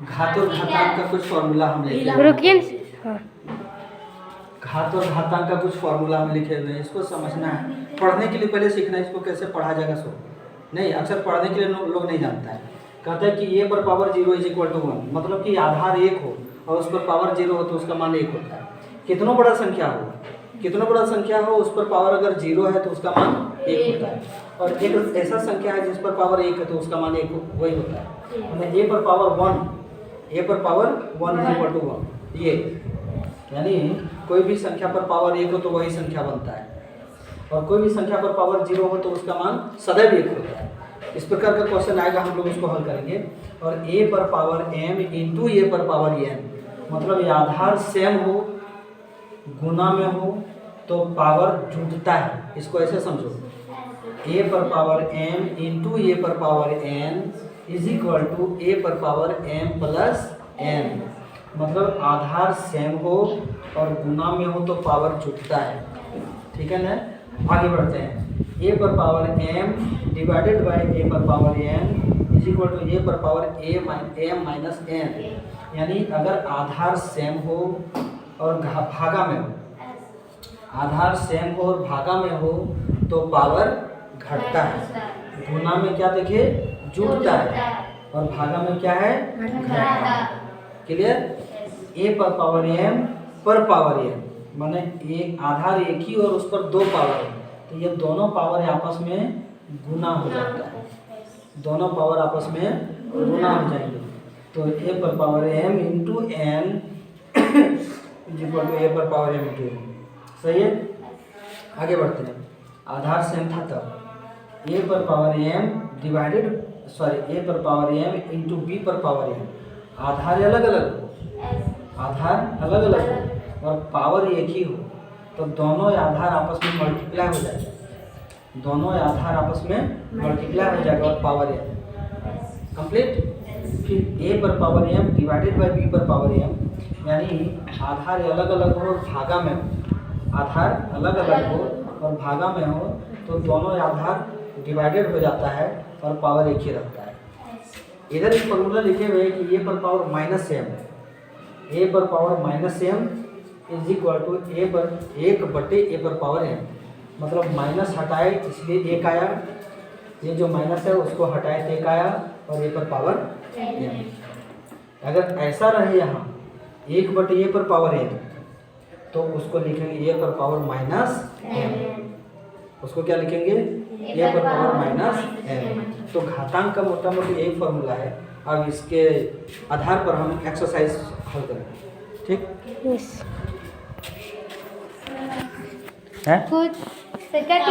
घात और घातांक का कुछ फॉर्मूला हम लिखे रुकिए हाँ घात और घातांक का कुछ फॉर्मूला हम लिखे हुए हैं, इसको समझना है। पढ़ने के लिए पहले सीखना है इसको कैसे पढ़ा जाएगा। सो नहीं, अक्सर पढ़ने के लिए लोग नहीं जानता है। कहते हैं कि a पर पावर 0 इज इक्वल टू 1, मतलब कि आधार 1 हो और उस पर पावर 0 हो तो उसका मान 1 होता है। कितना बड़ा संख्या हो उस पर पावर अगर 0 है तो उसका मान 1 होता है, और एक ऐसा संख्या है जिस पर पावर 1 है तो उसका मान 1 वही होता है। a पर पावर 1 इज इक्वल टू 1, ये यानी कोई भी संख्या पर पावर 1 हो तो वही संख्या बनता है, और कोई भी संख्या पर पावर 0 हो तो उसका मान सदैव 1 होता है। इस प्रकार का क्वेश्चन आएगा, हम लोग उसको हल करेंगे। और a पर पावर m इंटू a पर पावर n, मतलब ये आधार सेम हो गुना में हो तो पावर जुटता है। इसको ऐसे समझो, a पर पावर m इंटू a पर power n is equal to a पर पावर m प्लस n, मतलब आधार सेम हो और गुना में हो तो पावर जुटता है। ठीक है ना, आगे बढ़ते हैं। a पर power m divided by a पर power n is equal to a पर पावर m माइनस n, यानी अगर आधार सेम हो और भागा में हो, आधार सेम हो और भागा में हो तो पावर घटता है। गुना में क्या देखिए जुटता है, और भागा में क्या है घटता है। क्लियर। a पर पावर m पर पावर n माने एक आधार एक ही और उस पर 2 पावर है, तो ये दोनों पावर आपस में गुना हो जाता है, दोनों पावर आपस में गुना हो जाएंगे। तो a पर power m into n is equal to a पर पावर m इंटू n। सही है, आगे बढ़ते हैं। आधार सेम था तब a पर पावर m a पर पावर m इंटू b पर पावर m, आधार अलग अलग हो, और पावर एक ही हो तो दोनों आधार आपस में मल्टीप्लाई हो जाएगा, दोनों आधार आपस में मल्टीप्लाई हो जाएगा और पावर m कंप्लीट। फिर a पर power m divided bye b पर पावर m, यानी आधार अलग अलग हो और भागा में हो, आधार अलग अलग हो और भागा में हो तो दोनों आधार डिवाइडेड हो जाता है और पावर एक ही रहता है। इधर एक फॉर्मूला लिखे हुए हैं कि a पर पावर माइनस m, a पर power minus m is equal to a पर 1 बटे a पर पावर m, मतलब माइनस हटाए इसलिए 1 आया, ये जो माइनस है उसको हटाए तो 1 आया और a पर पावर m। अगर ऐसा रहे यहाँ 1 बटे a पर पावर m तो उसको लिखेंगे a पर पावर माइनस m, उसको क्या लिखेंगे a पर पावर माइनस m। तो घातांक का मोटा मोटी यही फॉर्मूला है। अब इसके आधार पर हम एक्सरसाइज हल करेंगे। ठीक है, कुछ सेकंड